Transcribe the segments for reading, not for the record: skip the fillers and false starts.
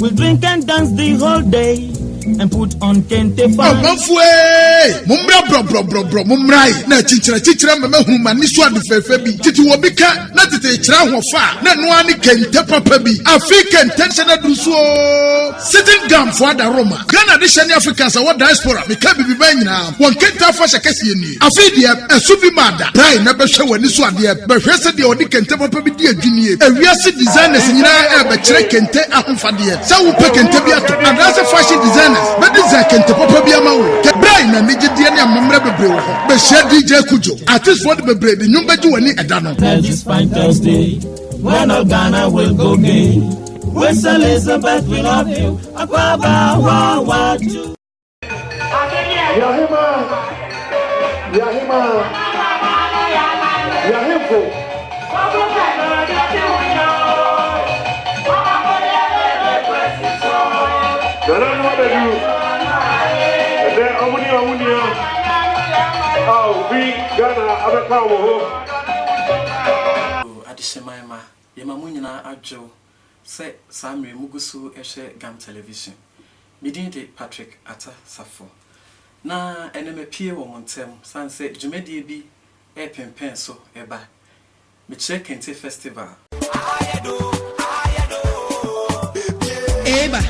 We'll drink and dance the whole day and put on kente fire. Mumbra bro mumrai na chichira mama huma ni so adefefe bi titi wo bika na tete chira hofa na no ani kente papa bi African intentional duso Stichting Gam for the Roma Ghana de shani Africans wa diaspora me ka bibi ba nyina won kente afa shakese ni afi de esubi mada dai na be hwe wani so ade be hwe se de odi kente papa bi di adwunie ewiase designers nyina e be kire kente ahofade sa wo pe kente bi ato adase fashion designers be design kente papa bi ama wo Brian na nigidie ne amamra bebre wo ho be share DJ Kujo artist for the bebre de nyum beji wani edano. This fine Thursday when all Ghana will go gay, with Elizabeth we love you Akwaba wa tu Yahima Yahimfo Oh, we Ghana abekawo ho. Adishemaima, yemamu nyina adwo se samre mugusu ehwe Gam television. Midin de Patrick Ata Safo. Na eneme pie wo montem sanse dwumedie bi pempen so eba. Me check kente festival. Eba.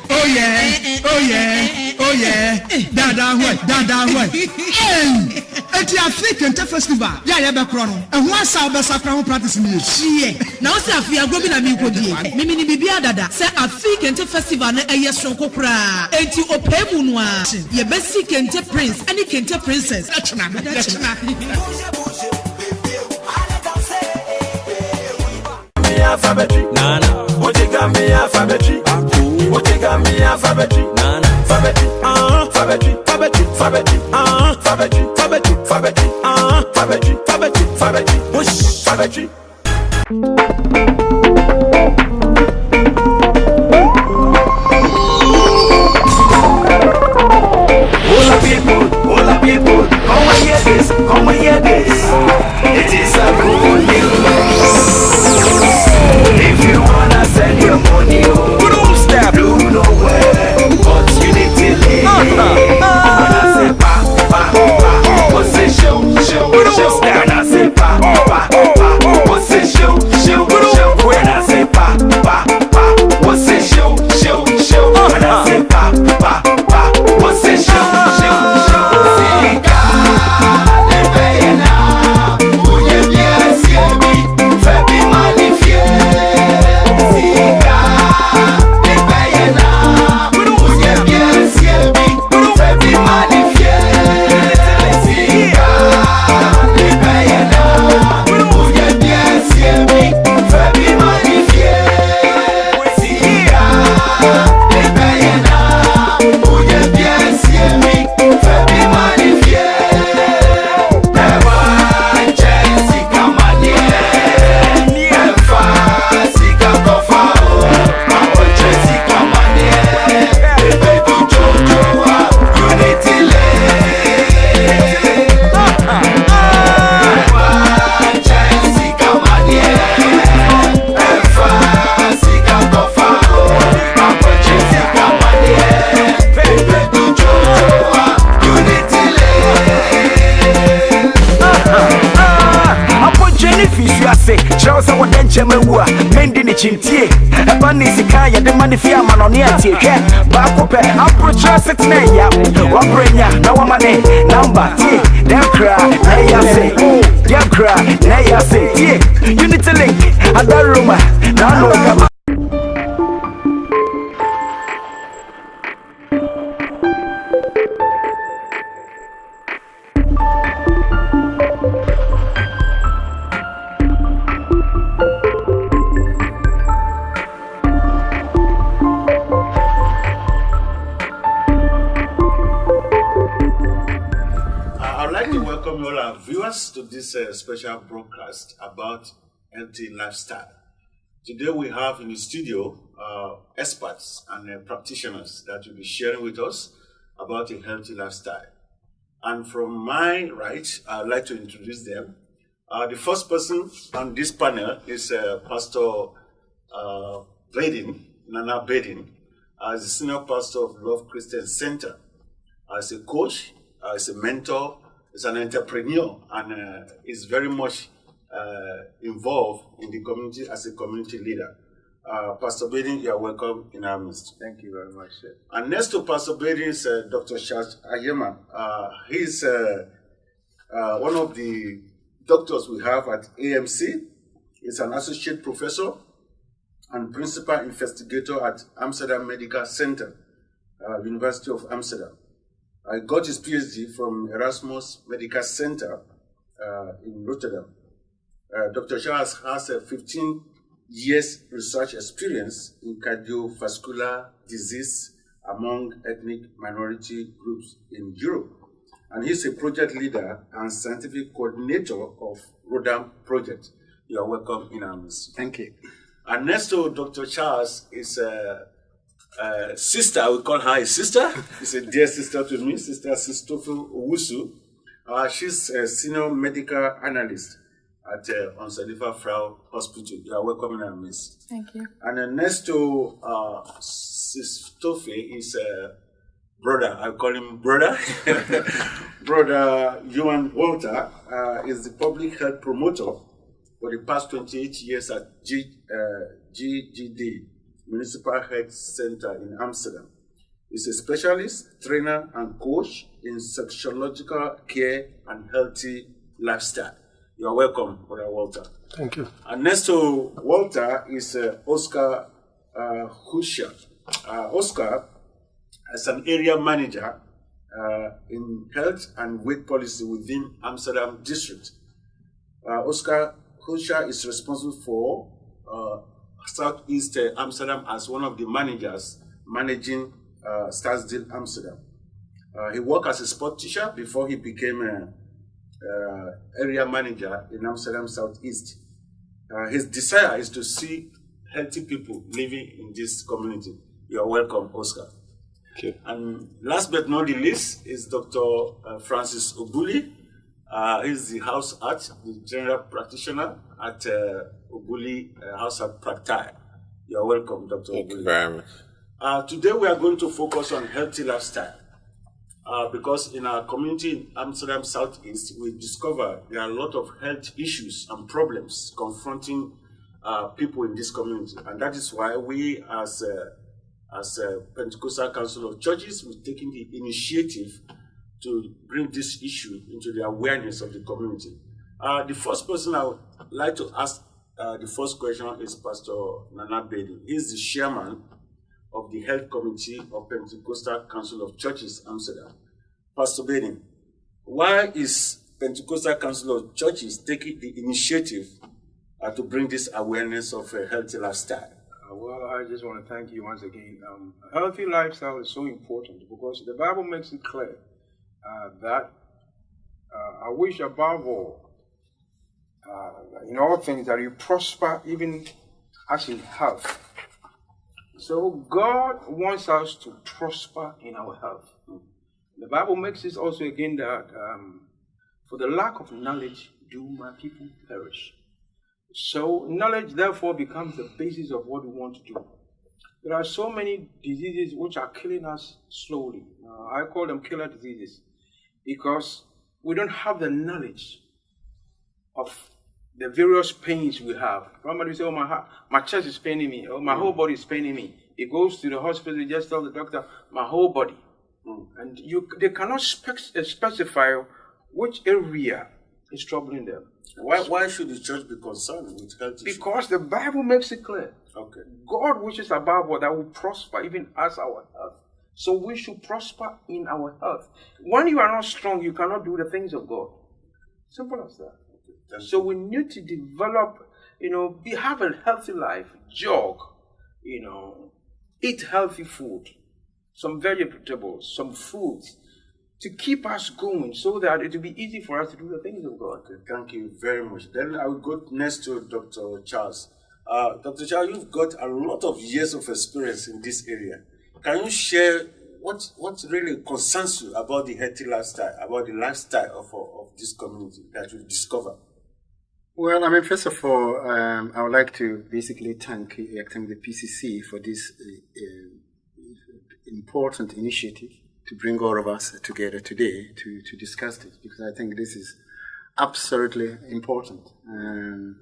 Oh yeah. Dada hoy. Eti African festival. Ya be kro no. Ehun asa be sakra ho practice me. Hie. Na o se afia go bi na mi kodie. Mimi ni bibia dada. Se African festival na eye sonko kra. Enti opemu no a. Ye be si kente prince, ani kente princess. Achina. Nana Got me alphabetry. Nana Fabetry. All the people, come and hear this. It is a good news. If you wanna send your money, don't stop, do nowhere, but you need to leave. When I say what's it show, when I say what's it show, when I say what's it show, when I say what's it show. Mending it in tea, a bunny Sikaya, the money for Manonia, Bacope, approach us at Naya, Wabrenya, no money, number tea, them cry, Naya say, them cry, Naya say, you need to link, and that rumor, now to this special broadcast about healthy lifestyle. Today we have in the studio experts and practitioners that will be sharing with us about a healthy lifestyle. And from my right, I'd like to introduce them. The first person on this panel is Pastor Nana Bedin, as the senior pastor of Love Christian Center, as a coach, as a mentor, as an entrepreneur, and is very much involved in the community as a community leader. Pastor Bedin, you are welcome in our midst. Thank you very much, sir. And next to Pastor Bedin is Dr. Charles Ayema. He's one of the doctors we have at AMC. He's an associate professor and principal investigator at Amsterdam Medical Center, University of Amsterdam. I got his PhD from Erasmus Medical Center in Rotterdam. Dr. Charles has a 15 years research experience in cardiovascular disease among ethnic minority groups in Europe. And he's a project leader and scientific coordinator of Rotterdam Project. You are welcome in our midst. Thank you. And next to Dr. Charles is a sister. I will call her a sister. She's a dear sister to me, Sister Sistofu Owusu. She's a senior medical analyst at Onsalifa Frau Hospital. You are welcome in our midst. Thank you. And then next to Sistofe is brother. I call him brother. Brother Johan Walter is the public health promoter for the past 28 years at GGD, Municipal Health Center in Amsterdam. He's a specialist, trainer, and coach in sexological care and healthy lifestyle. You are welcome, Brother Walter. Thank you. And next to Walter is Oscar Huscher. Oscar is an area manager in health and weight policy within Amsterdam district. Oscar Huscher is responsible for Southeast Amsterdam as one of the managers managing Stadsdeel Amsterdam. He worked as a sport teacher before he became area manager in Amsterdam Southeast. His desire is to see healthy people living in this community. You are welcome, Oscar. Okay. And last but not the least is Dr. Francis Obuli. He's the house art, the general practitioner at Obuli House Art Practice. You are welcome, Dr. Thank Obuli. you very much. Today we are going to focus on healthy lifestyle. Because in our community in Amsterdam Southeast, we discover there are a lot of health issues and problems confronting people in this community. And that is why we as a Pentecostal Council of Churches, we're taking the initiative to bring this issue into the awareness of the community. The first person I would like to ask the first question is Pastor Nana Bedi. He's the chairman of the Health Committee of Pentecostal Council of Churches, Amsterdam. Pastor Bedi, why is Pentecostal Council of Churches taking the initiative to bring this awareness of a healthy lifestyle? Well, I just want to thank you once again. A healthy lifestyle is so important because the Bible makes it clear that I wish above all, in all things, that you prosper even as in health. So God wants us to prosper in our health. The Bible makes it also again that for the lack of knowledge do my people perish. So knowledge therefore becomes the basis of what we want to do. There are so many diseases which are killing us slowly. I call them killer diseases because we don't have the knowledge of the various pains we have. Somebody say, oh, my chest is paining me, or my whole body is paining me. It goes to the hospital, you just tell the doctor, my whole body. And they cannot specify which area is troubling them. Why should the church be concerned with health issues? Because the Bible makes it clear. Okay. God wishes above all that we prosper even as our health. So we should prosper in our health. When you are not strong, you cannot do the things of God. Simple as that. Okay. So we need to develop, have a healthy life, jog, eat healthy food, some vegetables, some fruits, to keep us going so that it will be easy for us to do the things of God. Okay, thank you very much. Then I will go next to Dr. Charles. Dr. Charles, you've got a lot of years of experience in this area. Can you share what really concerns you about the healthy lifestyle, about the lifestyle of this community that you've discovered? Well, I mean, first of all, I would like to basically thank the PCC for this important initiative to bring all of us together today to discuss this, because I think this is absolutely important. And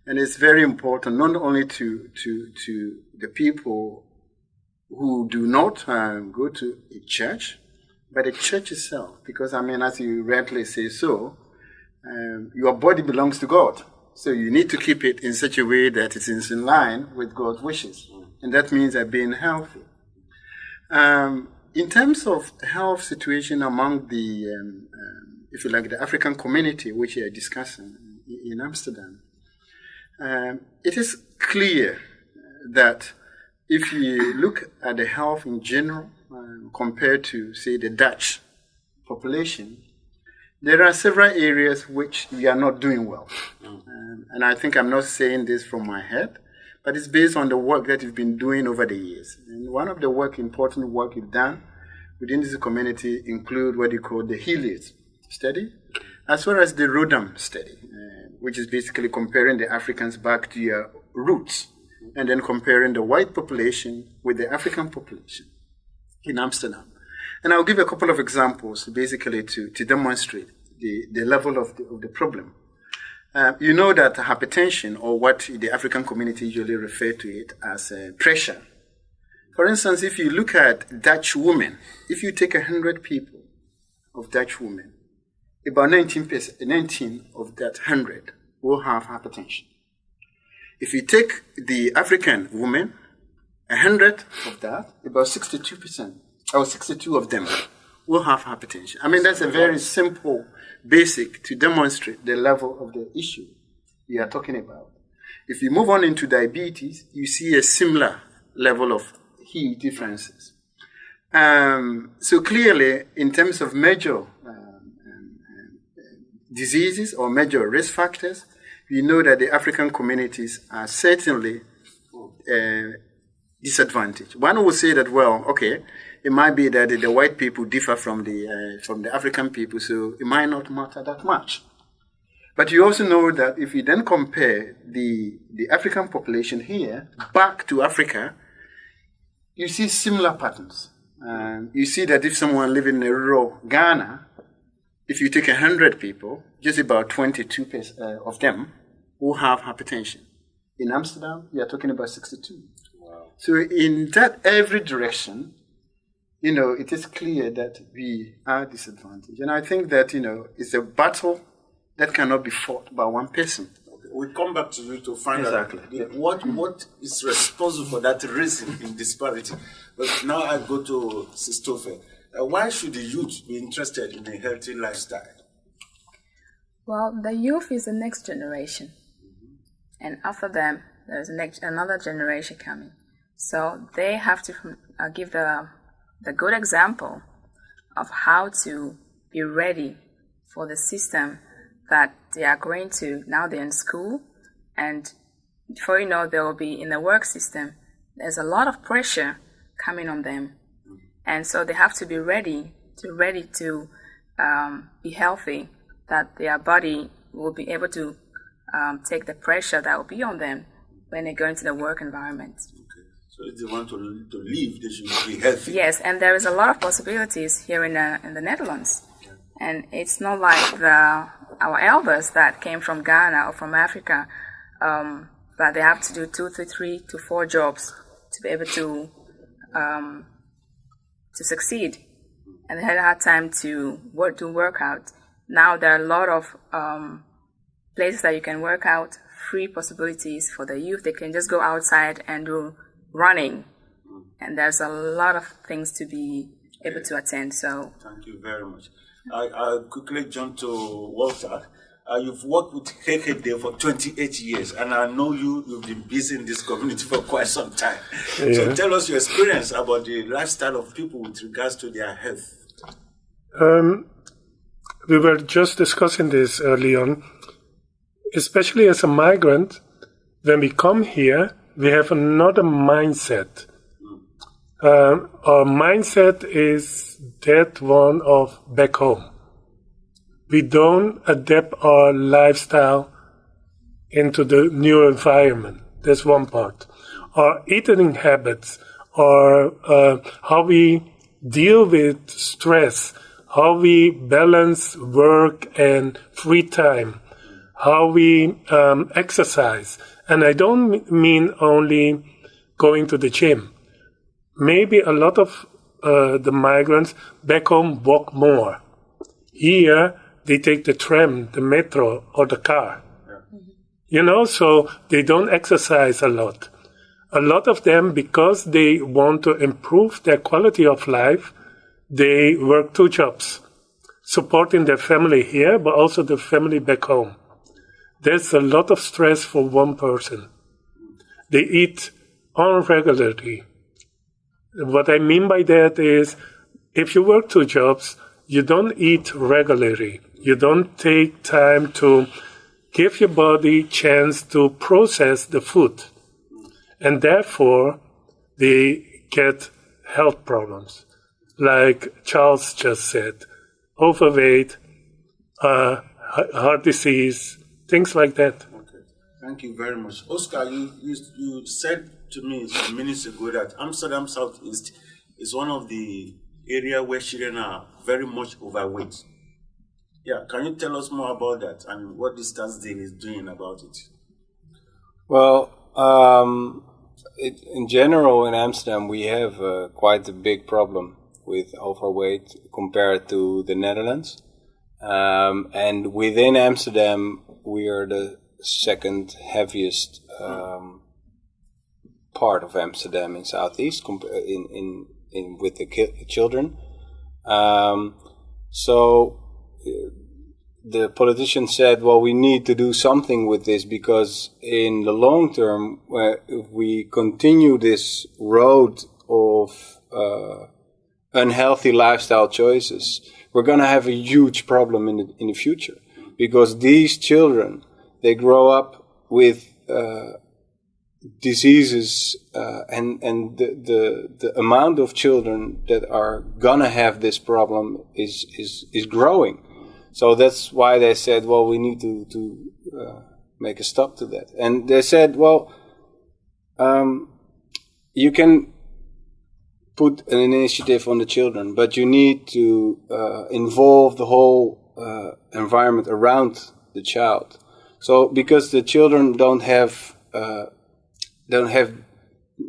it's very important not only to the people who do not go to a church, but the church itself. Because, I mean, as you rightly say so, your body belongs to God. So you need to keep it in such a way that it is in line with God's wishes. And that means that being healthy. In terms of health situation among the, if you like, the African community, which you are discussing in Amsterdam, it is clear that if you look at the health in general, compared to, say, the Dutch population, there are several areas which we are not doing well. And I think I'm not saying this from my head, but it's based on the work that we've been doing over the years. And one of the important work we've done within this community include what you call the Helios study, as well as the Rodam study, which is basically comparing the Africans back to their roots, and then comparing the white population with the African population in Amsterdam. And I'll give a couple of examples basically to demonstrate the level of the problem. You know that hypertension, or what the African community usually refer to it as pressure. For instance, if you look at Dutch women, if you take 100 people of Dutch women, about 19 of that 100 will have hypertension. If you take the African women, 100 of that, about 62%, or 62 of them will have hypertension. I mean, that's a very simple, basic to demonstrate the level of the issue we are talking about. If you move on into diabetes, you see a similar level of huge differences. So clearly, in terms of major diseases or major risk factors, we know that the African communities are certainly disadvantaged. One would say that, well, okay, it might be that the white people differ from the African people, so it might not matter that much. But you also know that if you then compare the African population here back to Africa, you see similar patterns. You see that if someone living in rural Ghana, if you take 100 people, just about 22% of them will have hypertension. In Amsterdam, we are talking about 62. Wow. So in that every direction, it is clear that we are disadvantaged. And I think that, it's a battle that cannot be fought by one person. Okay. We'll come back to you to find out what is responsible for that reason in disparity. But now I go to Sistofe. Why should the youth be interested in a healthy lifestyle? Well, the youth is the next generation. And after them, there's another generation coming. So they have to give the good example of how to be ready for the system that they are going to. Now they're in school, and before you know, they will be in the work system. There's a lot of pressure coming on them, and so they have to be ready to be healthy, that their body will be able to take the pressure that will be on them when they go into the work environment. So if they want to live, they should be healthy. Yes, and there is a lot of possibilities here in the Netherlands. Yeah. And it's not like our elders that came from Ghana or from Africa, but they have to do 2 to 3 to 4 jobs to be able to succeed. And they had a hard time to work out. Now there are a lot of places that you can work out, free possibilities for the youth. They can just go outside and do running, and there's a lot of things to be able to attend. So thank you very much. I quickly jump to Walter. You've worked with KKD for 28 years, and I know you've been busy in this community for quite some time. Yeah. So tell us your experience about the lifestyle of people with regards to their health. We were just discussing this early on. Especially as a migrant, when we come here, we have another mindset. Our mindset is that one of back home. We don't adapt our lifestyle into the new environment. That's one part. Or eating habits, or how we deal with stress, how we balance work and free time, how we exercise. And I don't mean only going to the gym. Maybe a lot of the migrants back home walk more. Here, they take the tram, the metro, or the car. You know, so they don't exercise a lot. A lot of them, because they want to improve their quality of life, they work 2 jobs, supporting their family here, but also the family back home. There's a lot of stress for one person. They eat irregularly. What I mean by that is, if you work 2 jobs, you don't eat regularly. You don't take time to give your body chance to process the food. And therefore, they get health problems. Like Charles just said, overweight, heart disease, things like that. Okay, thank you very much. Oscar, you said to me some minutes ago that Amsterdam Southeast is one of the areas where children are very much overweight. Yeah, can you tell us more about that and what this Stadsdale is doing about it? Well, in general in Amsterdam we have quite a big problem with overweight compared to the Netherlands. And within Amsterdam we are the second heaviest part of Amsterdam in Southeast with the children. So the politician said, well, we need to do something with this because in the long term, if we continue this road of unhealthy lifestyle choices, we're going to have a huge problem in the future, because these children, they grow up with diseases, and the amount of children that are gonna have this problem is growing. So that's why they said, well, we need to make a stop to that. And they said, well, you can put an initiative on the children, but you need to involve the whole environment around the child. So because the children don't have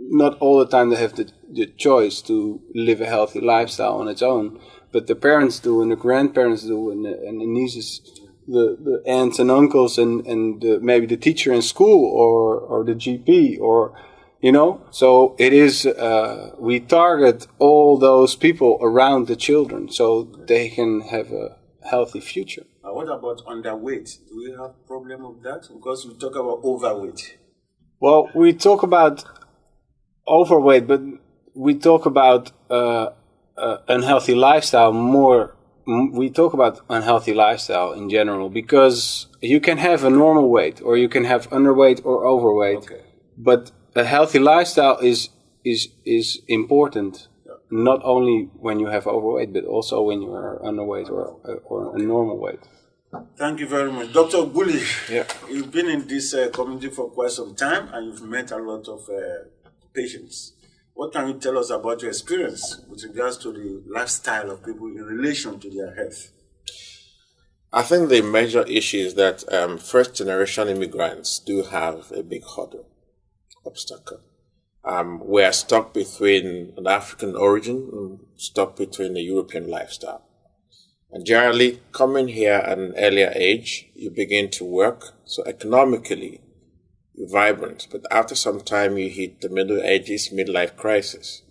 not all the time they have the choice to live a healthy lifestyle on its own, but the parents do, and the grandparents do, and the nieces, the aunts and uncles, and maybe the teacher in school or the GP, or so it is. We target all those people around the children so they can have a healthy future. What about underweight? Do we have a problem with that? Because we talk about overweight. Well, we talk about overweight, but we talk about unhealthy lifestyle more. We talk about unhealthy lifestyle in general, because you can have a normal weight, or you can have underweight or overweight. Okay. But a healthy lifestyle is important, not only when you have overweight, but also when you are underweight or a normal weight. Thank you very much. Dr. Guli, yeah. You've been in this community for quite some time, and you've met a lot of patients. What can you tell us about your experience with regards to the lifestyle of people in relation to their health? I think the major issue is that first-generation immigrants do have a big obstacle. We are stuck between an African origin and stuck between the European lifestyle. And generally, coming here at an earlier age, you begin to work, so economically, you're vibrant. But after some time, you hit the middle ages, midlife crisis.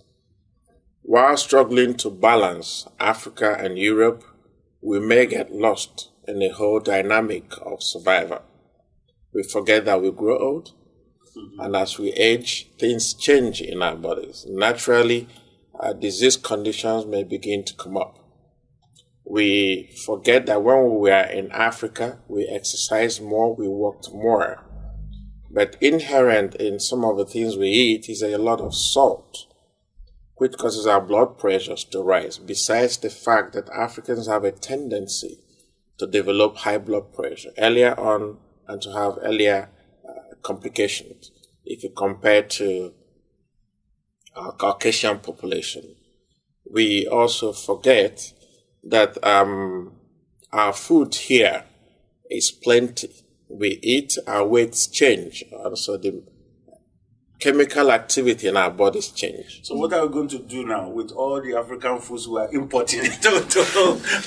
While struggling to balance Africa and Europe, we may get lost in the whole dynamic of survival. We forget that we grow old, and as we age, things change in our bodies. Naturally, disease conditions may begin to come up. We forget that when we were in Africa, we exercised more, we walked more. But inherent in some of the things we eat is a lot of salt, which causes our blood pressures to rise, besides the fact that Africans have a tendency to develop high blood pressure earlier on and to have earlier complications if you compare to our Caucasian population. We also forget that our food here is plenty. We eat, our weights change, also the chemical activity in our bodies change. So what are we going to do now with all the African foods we are importing to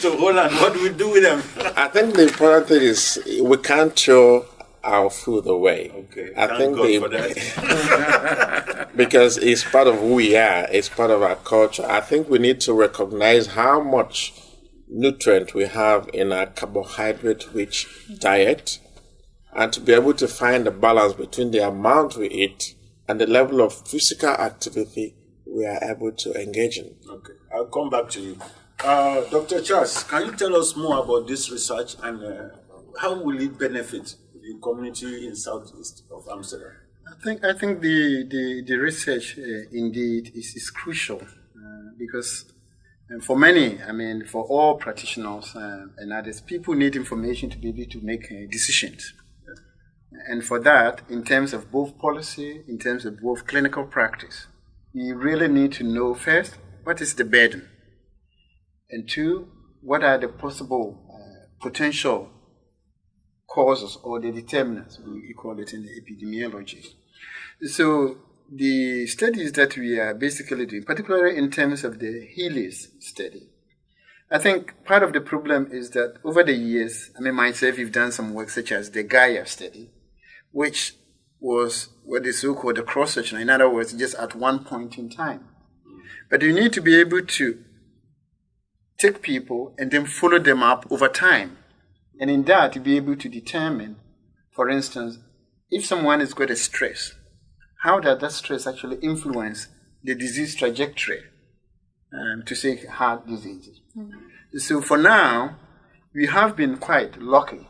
Holland? What do we do with them? I think the important thing is we can't throw our food away. Okay, I think God for that. because it's part of who we are, it's part of our culture. I think we need to recognize how much nutrient we have in our carbohydrate-rich diet, and to be able to find a balance between the amount we eat and the level of physical activity we are able to engage in. Okay, I'll come back to you. Dr. Charles, can you tell us more about this research and how will it benefit the community in southeast of Amsterdam? I think the research indeed is crucial because for many, for all practitioners and others, people need information to be able to make decisions. And for that, in terms of both policy, in terms of both clinical practice, you really need to know first, what is the burden? And two, what are the possible potential causes or the determinants, we call it in the epidemiology. So the studies that we are basically doing, particularly in terms of the HEALIS study, I think part of the problem is that over the years, myself, we've done some work such as the Gaia study, which was what is so-called the cross-section, in other words, just at one point in time. But you need to be able to take people and then follow them up over time. And in that, to be able to determine, for instance, if someone has got a stress, how does that stress actually influence the disease trajectory, to say heart diseases. So for now, we have been quite lucky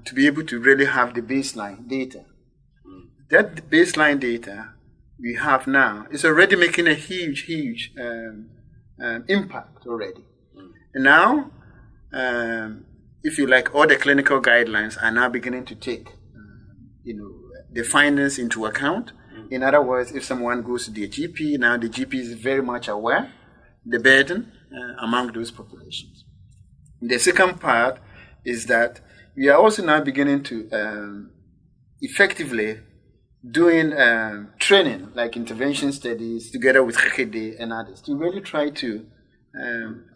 to be able to really have the baseline data. That baseline data we have now is already making a huge impact already. And now, if you like, all the clinical guidelines are now beginning to take the findings into account. In other words, if someone goes to the GP, now the GP is very much aware the burden among those populations. The second part is that we are also now beginning to effectively doing training, like intervention studies, together with GGD and others, to really try to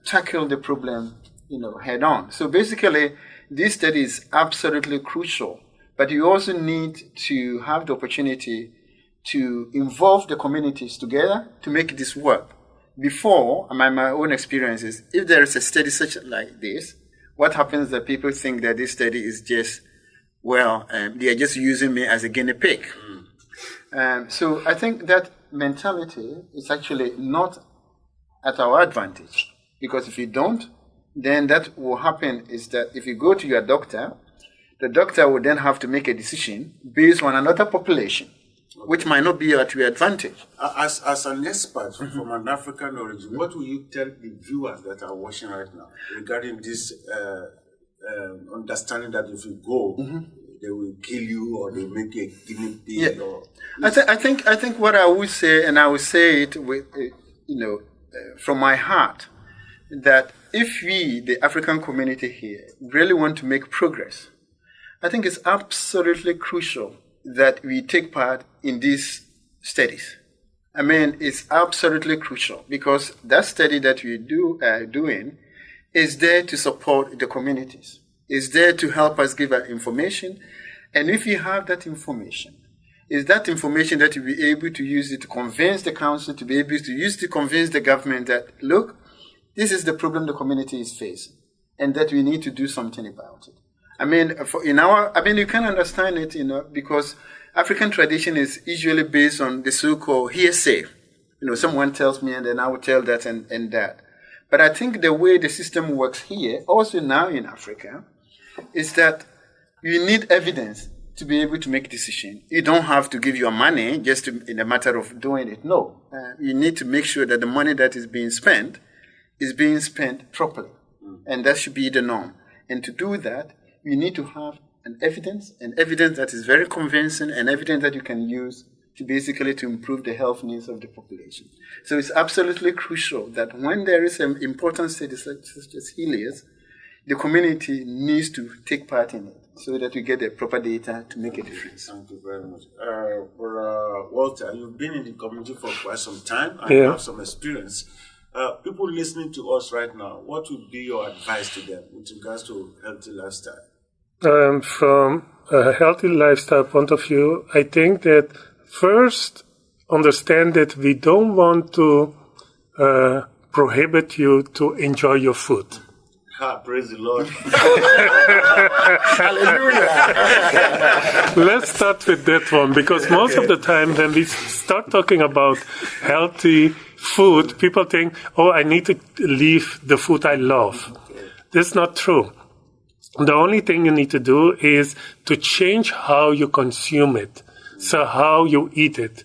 tackle the problem, head on. So basically, this study is absolutely crucial, but you also need to have the opportunity to involve the communities together to make this work. Before, my own experiences, if there is a study such like this, what happens is that people think that this study is just, they are just using me as a guinea pig. So I think that mentality is actually not at our advantage, because if you don't, then that will happen is that if you go to your doctor, the doctor will then have to make a decision based on another population, which might not be at your advantage. As an expert from an African origin, what will you tell the viewers that are watching right now regarding this understanding that if you go, they will kill you or they make a guinea pig? Yeah. Or I think what I would say, and I will say it with from my heart, that if we, the African community here, really want to make progress, I think it's absolutely crucial that we take part in these studies. It's absolutely crucial, because that study that we are doing is there to support the communities. It's there to help us give our information. And if we have that information, is that information that we'll be able to use it to convince the council, to be able to use to convince the government that, look, this is the problem the community is facing, and that we need to do something about it. You can understand it, because African tradition is usually based on the so-called hearsay. Someone tells me and then I will tell that and that. But I think the way the system works here, also now in Africa, is that you need evidence to be able to make decisions. You don't have to give your money just in a matter of doing it. No. You need to make sure that the money that is being spent properly. And that should be the norm. And to do that, you need to have evidence that is very convincing, and evidence that you can use to basically to improve the health needs of the population. So it's absolutely crucial that when there is an important study such as Helios, the community needs to take part in it so that we get the proper data to make a difference. Thank you very much. Walter, you've been in the community for quite some time and you have some experience. People listening to us right now, what would be your advice to them with regards to healthy lifestyle? From a healthy lifestyle point of view, I think that first understand that we don't want to prohibit you to enjoy your food. Praise the Lord. Hallelujah. Let's start with that one, because most of the time when we start talking about healthy food, people think, oh, I need to leave the food I love. That's not true. The only thing you need to do is to change how you consume it, so how you eat it.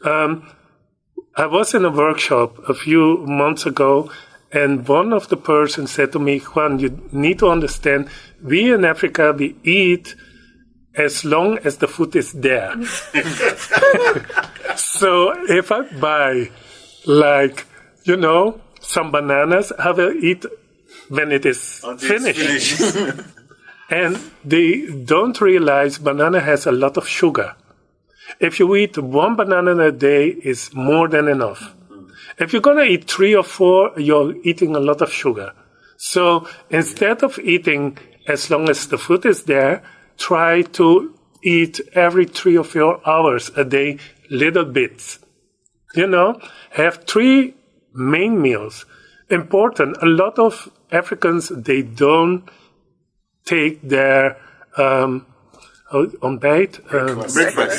I was in a workshop a few months ago, and one of the persons said to me, Juan, you need to understand, we in Africa, we eat as long as the food is there. So if I buy, some bananas, I will eat when it is finished. And they don't realize banana has a lot of sugar. If you eat one banana a day, is more than enough. If you're going to eat 3 or 4, you're eating a lot of sugar. So instead of eating as long as the food is there, try to eat every 3 or 4 hours a day, little bits. Have 3 main meals. Important. A lot of Africans, they don't take their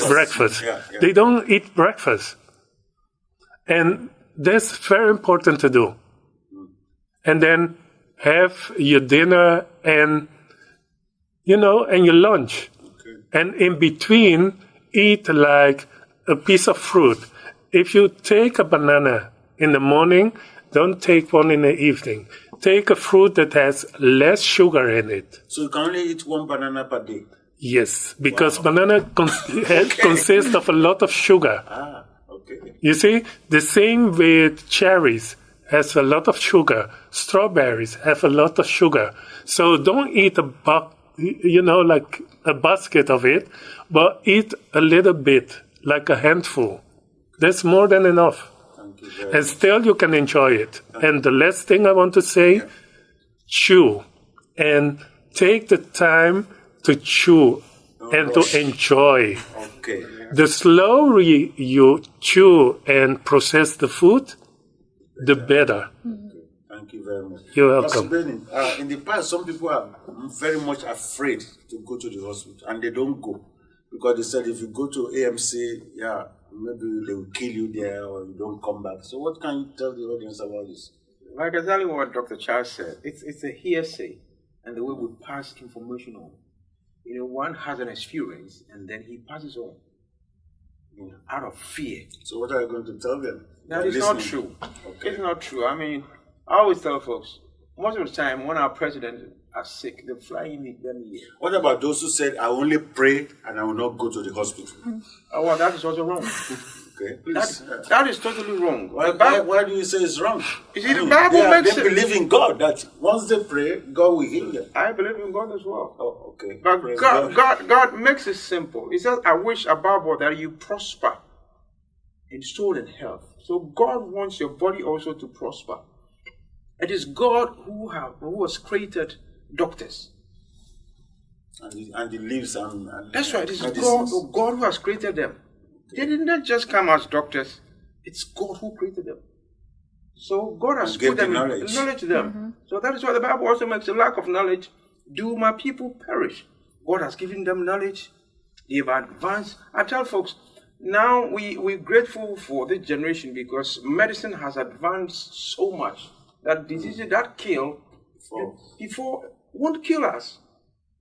breakfast. Yeah. They don't eat breakfast. And that's very important to do. And then have your dinner and your lunch. Okay. And in between, eat like a piece of fruit. If you take a banana in the morning, don't take one in the evening. Take a fruit that has less sugar in it. So you can only eat 1 banana per day? Yes, because banana consists of a lot of sugar. Okay. You see, the same with cherries, has a lot of sugar. Strawberries have a lot of sugar. So don't eat like a basket of it, but eat a little bit, like a handful. That's more than enough. And still you can enjoy it. And the last thing I want to say, chew. And take the time to chew and to enjoy. Okay. The slower you chew and process the food, the better. Thank you very much. You're welcome. Benin, in the past, some people are very much afraid to go to the hospital, and they don't go because they said if you go to AMC, maybe they will kill you there or you don't come back. So what can you tell the audience about this? Like exactly what Dr. Charles said, it's a hearsay and the way we pass information on. One has an experience and then he passes on out of fear. So what are you going to tell them? That is not true. Okay. It's not true. I mean, I always tell folks, most of the time when our presidents are sick, they fly in them here. What about those who said, I only pray and I will not go to the hospital? Well, that is also wrong. Okay, please. That is totally wrong. Why do you say it's wrong? You see, the Bible makes they believe in God, that once they pray, God will heal them. I believe in God as well. Oh, okay. But God makes it simple. He says, I wish above all that you prosper in soul and health. So God wants your body also to prosper. It is God who has created doctors. And the leaves and that's right. It's God who has created them. They did not just come as doctors. It's God who created them. So God has put them knowledge to them. Mm-hmm. So that is why the Bible also makes a lack of knowledge. Do my people perish? God has given them knowledge. They've advanced. I tell folks, now we're grateful for this generation because medicine has advanced so much that diseases that kill before won't kill us.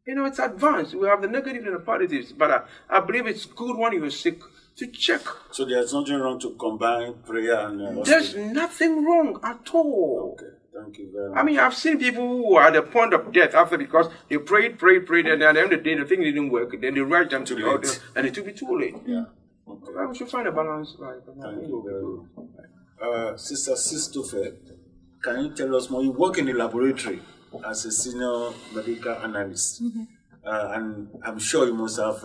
It's advanced. We have the negative and the positives, but I believe it's good when you're sick to check. So there's nothing wrong to combine prayer and there's nothing wrong at all. Okay, Thank you very much. I mean, I've seen people who are at the point of death after because they prayed, and at the end of the day, the thing didn't work. Then they rush them to the audience, and it will be too late. Yeah. Okay. We should find a balance. Thank you very much. Sister Sistofe, can you tell us more? You work in the laboratory as a senior medical analyst, and I'm sure you must have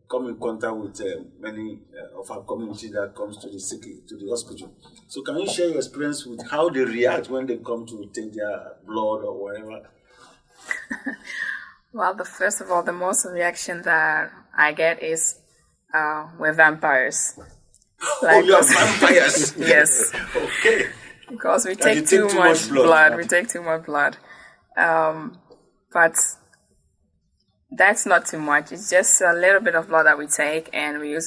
come in contact with many of our community that comes to the hospital. So can you share your experience with how they react when they come to take their blood or whatever? Well, first of all, the most reaction that I get is we're vampires. Like you're vampires? Yes. Okay. Because we take too much blood. We take too much blood. But that's not too much. It's just a little bit of blood that we take, and we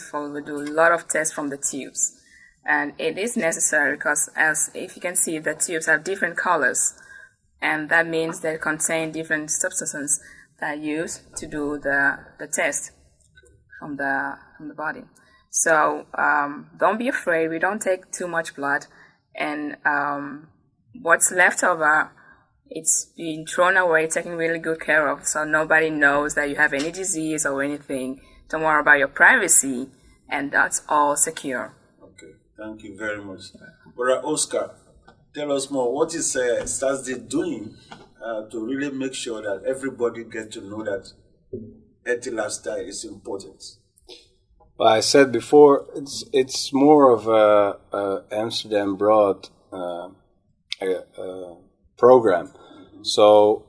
do a lot of tests from the tubes. And it is necessary because, if you can see, the tubes have different colors, and that means they contain different substances that are used to do the test from the body. So don't be afraid. We don't take too much blood, and what's left over, it's being thrown away, taken really good care of, so nobody knows that you have any disease or anything. Don't worry about your privacy, and that's all secure. Okay, thank you very much. Brother Oscar, tell us more. What is STASD doing to really make sure that everybody gets to know that healthy lifestyle is important? Well, I said before, it's more of a Amsterdam Broad program. So,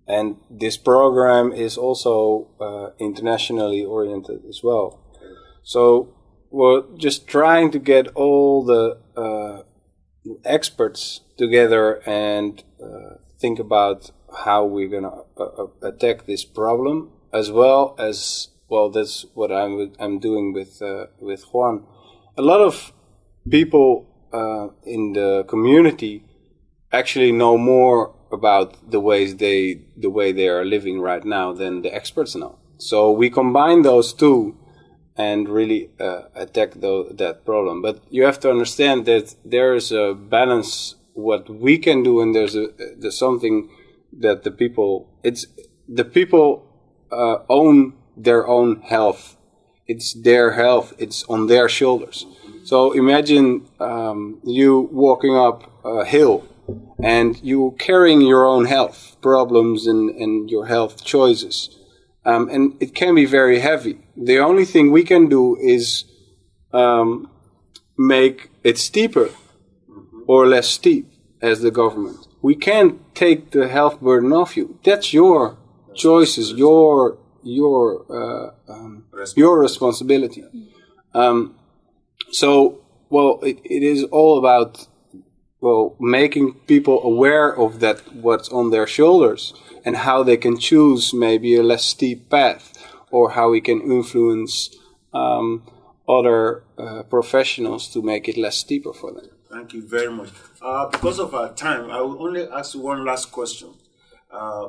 and this program is also internationally oriented as well. So we're just trying to get all the experts together and think about how we're going to attack this problem, as well as, well, that's what I'm doing with Juan. A lot of people in the community actually know more about the way they are living right now than the experts know. So we combine those two and really attack that problem. But you have to understand that there is a balance what we can do, and there's something that the people own their own health. It's their health. It's on their shoulders. So imagine you walking up a hill and you carrying your own health problems and your health choices. And it can be very heavy. The only thing we can do is make it steeper or less steep as the government. We can't take the health burden off you. That's your choices, your responsibility. So, well, it is all about, well, making people aware of that, what's on their shoulders, and how they can choose maybe a less steep path, or how we can influence other professionals to make it less steeper for them. Thank you very much. Because of our time, I will only ask you one last question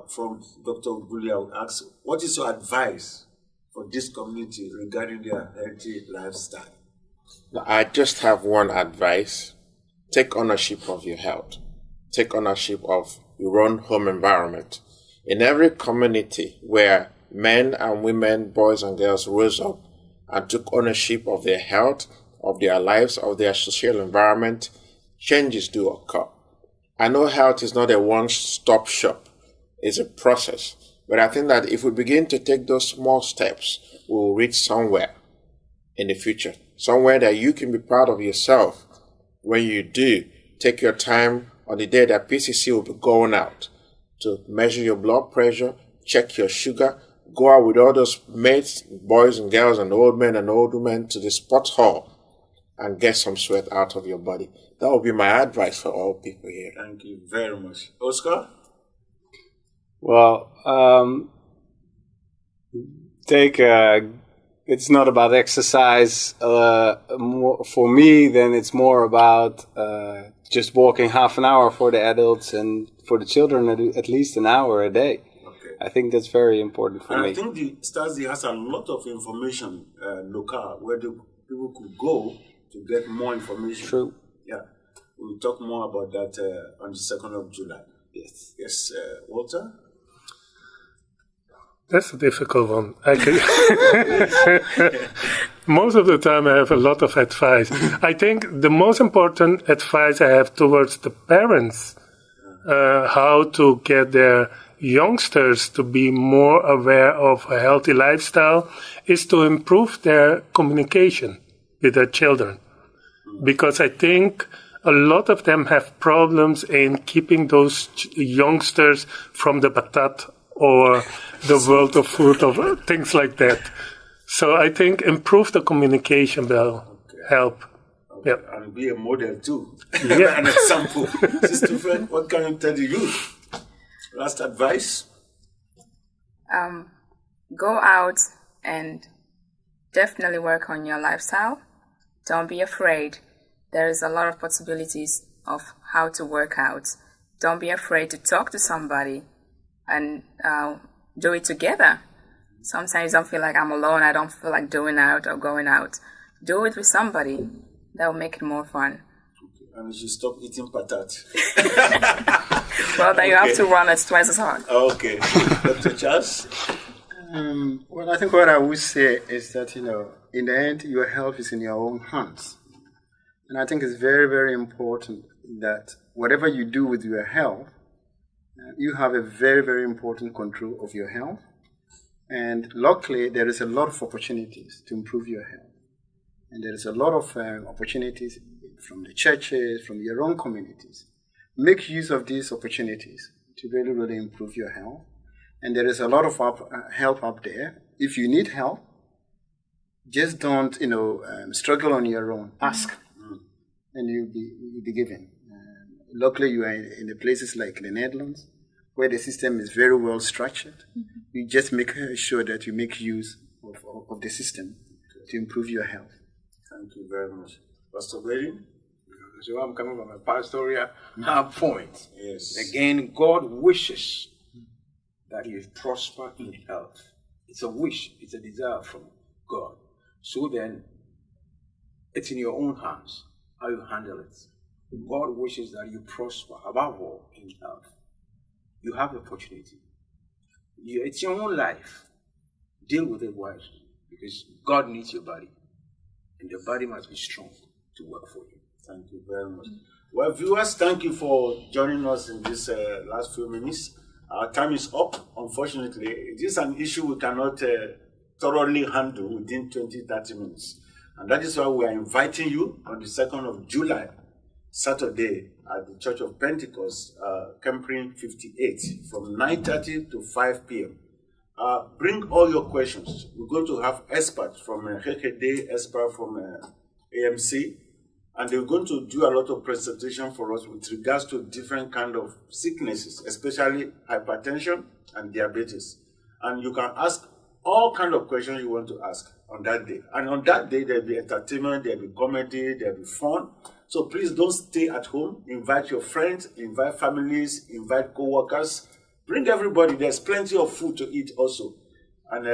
from Dr. Guli. I will ask, what is your advice for this community regarding their healthy lifestyle? I just have one advice. Take ownership of your health. Take ownership of your own home environment. In every community where men and women, boys and girls rose up and took ownership of their health, of their lives, of their social environment, changes do occur. I know health is not a one-stop shop. It's a process. But I think that if we begin to take those small steps, we will reach somewhere in the future. Somewhere that you can be proud of yourself. When you do, take your time on the day that PCC will be going out to measure your blood pressure, check your sugar, go out with all those mates, boys and girls and old men and old women to the sports hall and get some sweat out of your body. That would be my advice for all people here. Thank you very much. Oscar? Well, it's not about exercise for me, then it's more about just walking half an hour for the adults, and for the children at least an hour a day. Okay. I think that's very important for me. I think the STASD has a lot of information local where the people could go to get more information. True. Yeah. We'll We'll talk more about that on the 2nd of July. Yes. Yes, Walter? That's a difficult one. Most of the time I have a lot of advice. I think the most important advice I have towards the parents, how to get their youngsters to be more aware of a healthy lifestyle, is to improve their communication with their children. Because I think a lot of them have problems in keeping those youngsters from the patat or the world of food or things like that. So I think improve the communication will help. Okay. Yep. And be a model too. Yeah. An example. Sister Friend, what can you tell the youth? Last advice? Go out and definitely work on your lifestyle. Don't be afraid. There is a lot of possibilities of how to work out. Don't be afraid to talk to somebody and do it together. Sometimes I don't feel like I'm alone. I don't feel like doing out or going out. Do it with somebody. That will make it more fun. Okay. And you should stop eating patat. Well, then you have to run it twice as hard. Okay. Dr. Charles? Well, I think what I would say is that, in the end, your health is in your own hands. And I think it's very, very important that whatever you do with your health, you have a very, very important control of your health. And luckily, there is a lot of opportunities to improve your health. And there is a lot of opportunities from the churches, from your own communities. Make use of these opportunities to really, really improve your health. And there is a lot of help up there. If you need help, just don't, struggle on your own. Ask, and you'll be given. Luckily, you are in the places like the Netherlands, where the system is very well structured. You just make sure that you make use of the system to improve your health. Thank you very much. Pastor Berry? So I'm coming from a pastoral point. Yes. Again, God wishes that you prosper in health. It's a wish, it's a desire from God. So then, it's in your own hands how you handle it. God wishes that you prosper, above all, in health. You have the opportunity. It's your own life. Deal with it wisely, because God needs your body, and the body must be strong to work for you. Thank you very much. Well, viewers, thank you for joining us in this last few minutes. Our time is up, unfortunately. It is an issue we cannot thoroughly handle within 20-30 minutes. And that is why we are inviting you on the 2nd of July, Saturday, at the Church of Pentecost, Camping 58, from 9:30 to 5 p.m. Bring all your questions. We're going to have experts from HKD, experts from AMC, and they're going to do a lot of presentation for us with regards to different kind of sicknesses, especially hypertension and diabetes. And you can ask all kind of questions you want to ask on that day. And on that day, there'll be entertainment, there'll be comedy, there'll be fun. So please don't stay at home. Invite your friends, invite families, invite co-workers. Bring everybody. There's plenty of food to eat also. And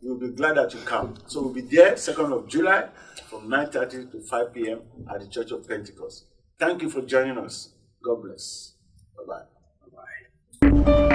we'll be glad that you come. So we'll be there 2nd of July from 9:30 to 5 p.m. at the Church of Pentecost. Thank you for joining us. God bless. Bye-bye. Bye-bye.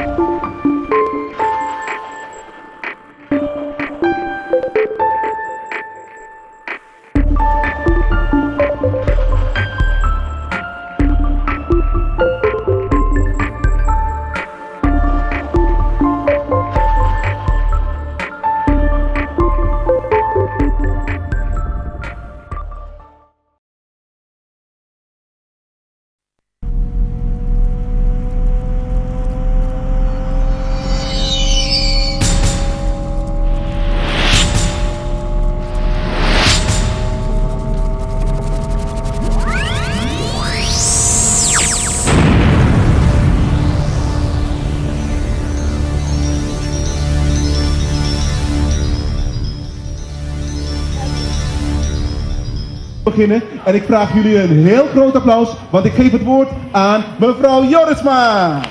En ik vraag jullie een heel groot applaus, want ik geef het woord aan mevrouw Jorisma.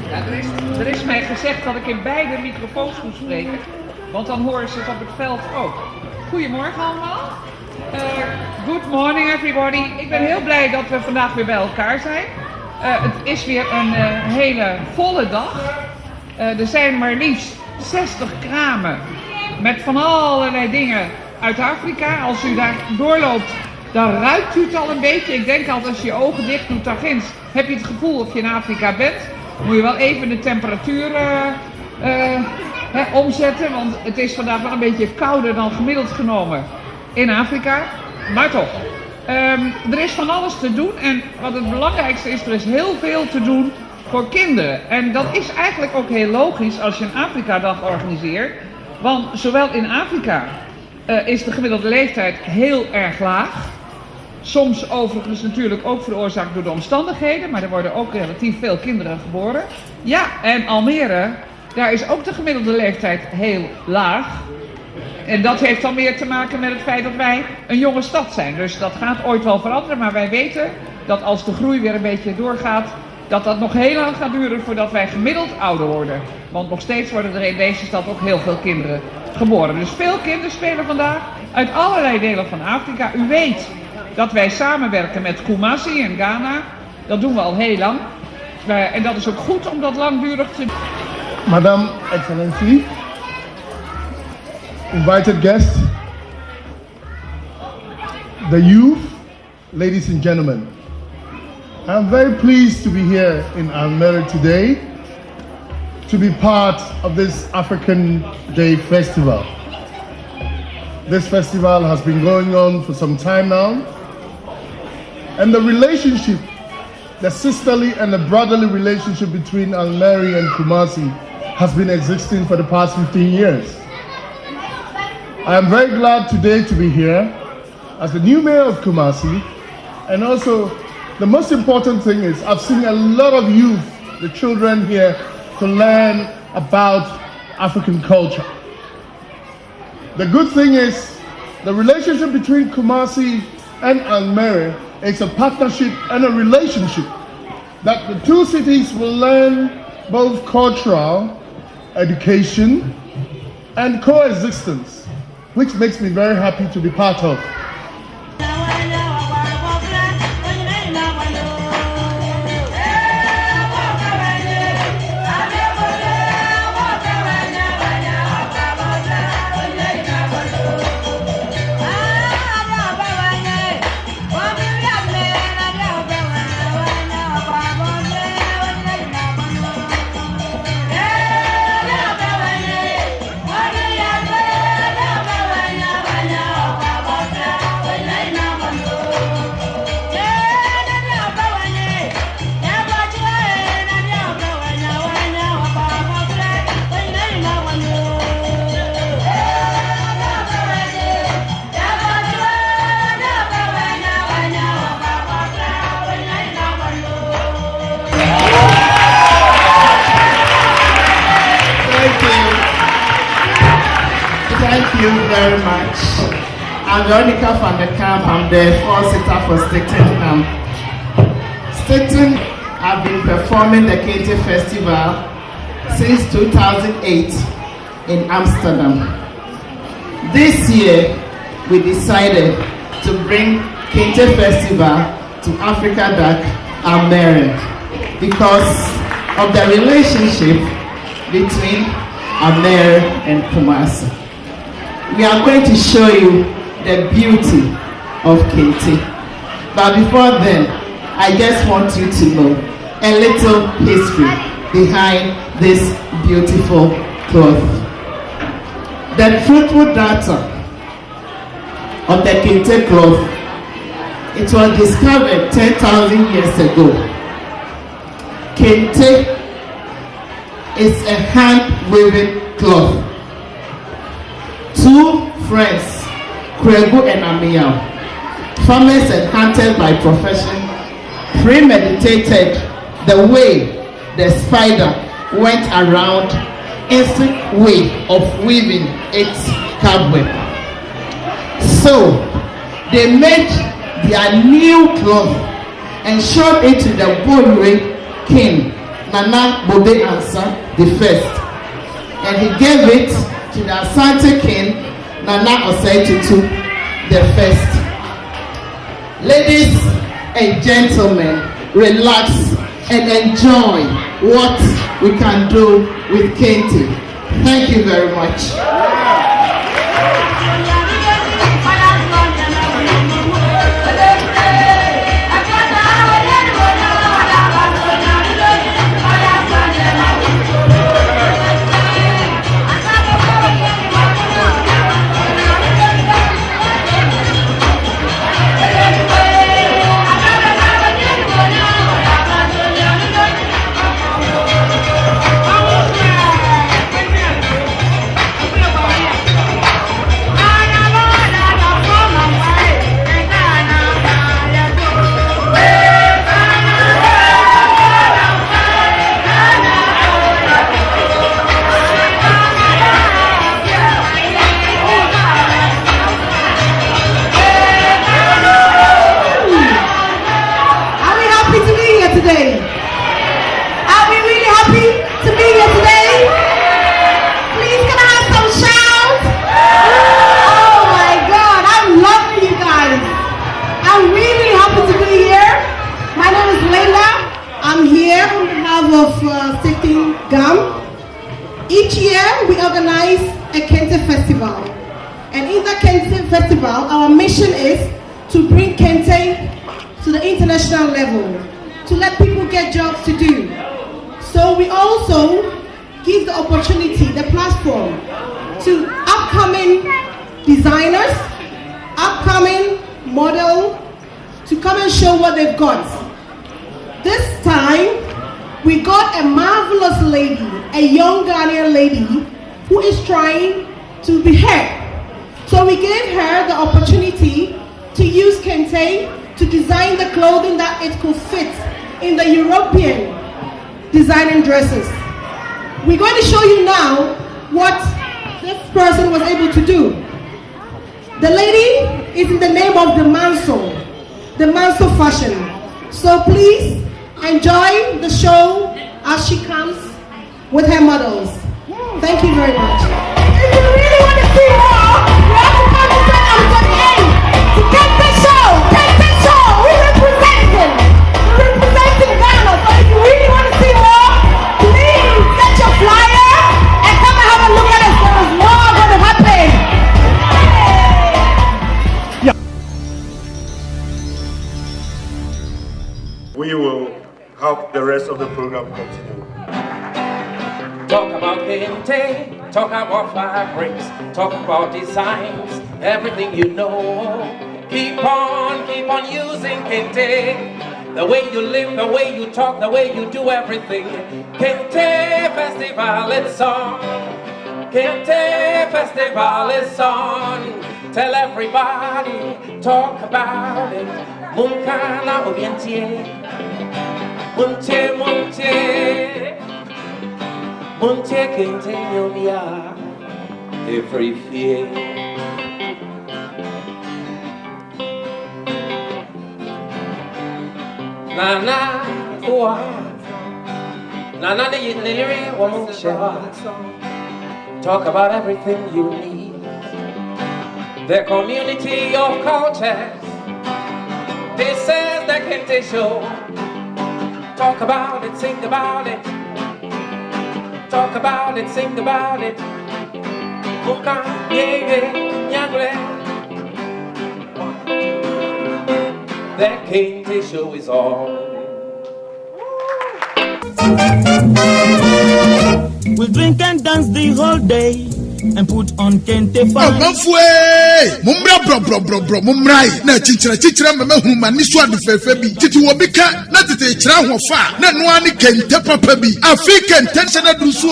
Ja, er is mij gezegd dat ik in beide microfoons moet spreken, want dan horen ze het op het veld ook. Goedemorgen allemaal. Good morning everybody. Ik ben heel blij dat we vandaag weer bij elkaar zijn. Het is weer een hele volle dag. Er zijn maar liefst 60 kramen met van allerlei dingen uit Afrika. Als u daar doorloopt, dan ruikt u het al een beetje. Ik denk altijd als je je ogen dicht doet, daar ginds heb je het gevoel of je in Afrika bent. Moet je wel even de temperatuur omzetten, want het is vandaag wel een beetje kouder dan gemiddeld genomen in Afrika. Maar toch, er is van alles te doen en wat het belangrijkste is, er is heel veel te doen voor kinderen. En dat is eigenlijk ook heel logisch als je een Afrika-dag organiseert. Want zowel in Afrika is de gemiddelde leeftijd heel erg laag. Soms overigens natuurlijk ook veroorzaakt door de omstandigheden, maar er worden ook relatief veel kinderen geboren. Ja, en Almere, daar is ook de gemiddelde leeftijd heel laag. En dat heeft dan meer te maken met het feit dat wij een jonge stad zijn. Dus dat gaat ooit wel veranderen, maar wij weten dat als de groei weer een beetje doorgaat, dat dat nog heel lang gaat duren voordat wij gemiddeld ouder worden. Want nog steeds worden er in deze stad ook heel veel kinderen geboren. Dus veel kinderen spelen vandaag uit allerlei delen van Afrika. U weet dat wij samenwerken met Kumasi en Ghana. Dat doen we al heel lang. En dat is ook goed om dat langdurig te doen. Madam Excellency, invited guests, the youth, ladies and gentlemen. I'm very pleased to be here in Almere today to be part of this African Day Festival. This festival has been going on for some time now, and the relationship, the sisterly and the brotherly relationship between Almere and Kumasi has been existing for the past 15 years. I am very glad today to be here as the new mayor of Kumasi, and also the most important thing is I've seen a lot of youth, the children here, to learn about African culture. The good thing is the relationship between Kumasi and Almere is a partnership and a relationship that the two cities will learn both cultural, education, and coexistence, which makes me very happy to be part of. Thank you very much. I'm Veronica from the camp. I'm the force-sitter for Stichting Gam. Stichting have been performing the Kente Festival since 2008 in Amsterdam. This year, we decided to bring Kente Festival to Africa Dak Almere because of the relationship between Almere and Kumasi. We are going to show you the beauty of Kente. But before then, I just want you to know a little history behind this beautiful cloth. The fruitful data of the Kente cloth, it was discovered 10,000 years ago. Kente is a hand-woven cloth. Two friends, Kregu and Amiel, farmers and hunters by profession, premeditated the way the spider went around instinct way of weaving its cobweb. So they made their new cloth and showed it to the Bolwe king, Nana Bode Ansa the first, and he gave it to the Asante king, Nana Osei-Tutu the first. Ladies and gentlemen, relax and enjoy what we can do with Kente. Thank you very much. Of Stichting Gam. Each year we organize a Kente festival, and in the Kente festival our mission is to bring Kente to the international level, to let people get jobs to do. So we also give the opportunity, the platform to upcoming designers, upcoming model to come and show what they've got. This time we got a marvelous lady, a young Ghanaian lady who is trying to be heard. So we gave her the opportunity to use Kente to design the clothing that it could fit in the European designing dresses. We're going to show you now what this person was able to do. The lady is in the name of the Manso fashion. So please enjoy the show as she comes with her models. Thank you very much. If you really want to see more, you have to come to 28 to get the show. Take the show. We're representing Ghana. So if you really want to see more, please get your flyer and come and have a look at us. There's more going to happen. We will help the rest of the program continue. Talk about Kente, talk about fabrics, talk about designs, everything you know. Keep on using Kente. The way you live, the way you talk, the way you do everything. Kente Festival is on. Kente Festival is on. Tell everybody, talk about it. Munkana obientie. Munche, munche, munche Kente nyomia, every fear. Nana, oa, nana ne yinleri wa munche. Talk about everything you need. The community of cultures. This is the Kente Show. Talk about it, sing about it. Talk about it, sing about it. Muka, yege, nyangre. The Kente Show is on. We'll drink and dance the whole day and put on Kente fun. Mumbra mumrai na chichira mama huma ni so adefefe bi titi wo bika na tete chira hofa na no ani Kente papa bi Africa intentional druso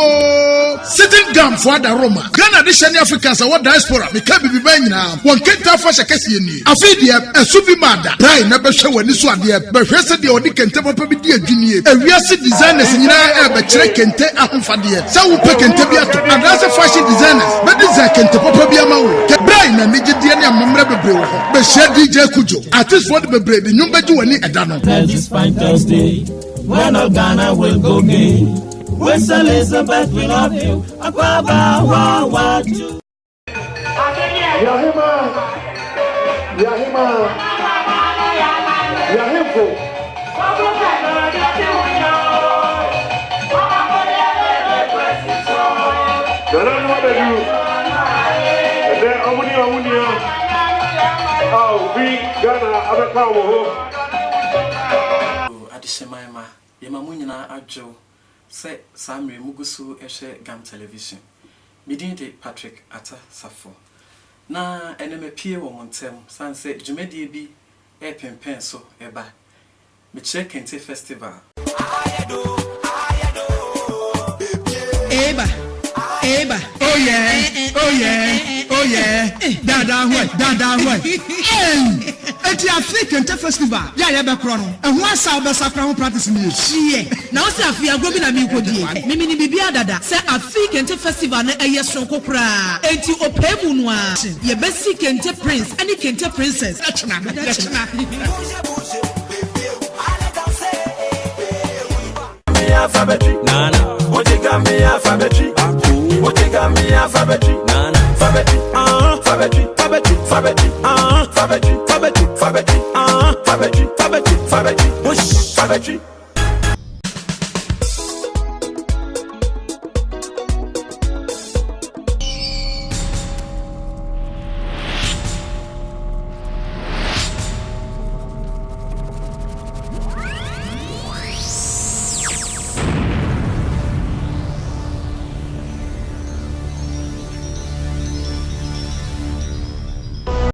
Stichting Gam for the Roma Ghana de shani Africans wa diaspora me ka bibi ba nyina won Kente afa shakase ni afi de esu bi mada brai na be hwe wani so ade be hwe se de odi Kente papa bi di adwunie ewiase designers nyina e be kire Kente ahofade sa wo pe Kente bi ato adase fashion designers be design Kente papa bi ama wo brai na nigide ne amamra bebre wo be share DJ Kujo artist for the bebre de nyumba ji wani eda no. This fine Thursday when all Ghana will go gay, West Elizabeth will love you. Akwaba wa wa. Adishemaima, Yamamunina Ajo, say Samri Mugusu Eshe Gam Television. Midinde Patrick Ata Safo. Na eneme pie wo montem sanse djumedie bi e pempen so eba. Me check Kente Festival. Eba. Oh yeah. Oh yeah. Dada hoy. Eti Africa Kente Festival. Ya be kro no. Ehun asa obesakra ho practice ni. Hie. Na o se afia gobi na mi kodie. Mimi ni bibia dada. Se Africa Kente Festival na eye sonko kra. Enti opemu no a. Ye be si Kente Prince, ani Kente Princess. Achna. Nana. Ojiga me alphabetry. Ojiga me alphabetry. Nana. Alphabetry. Alphabetry. Alphabetry. Alphabetry.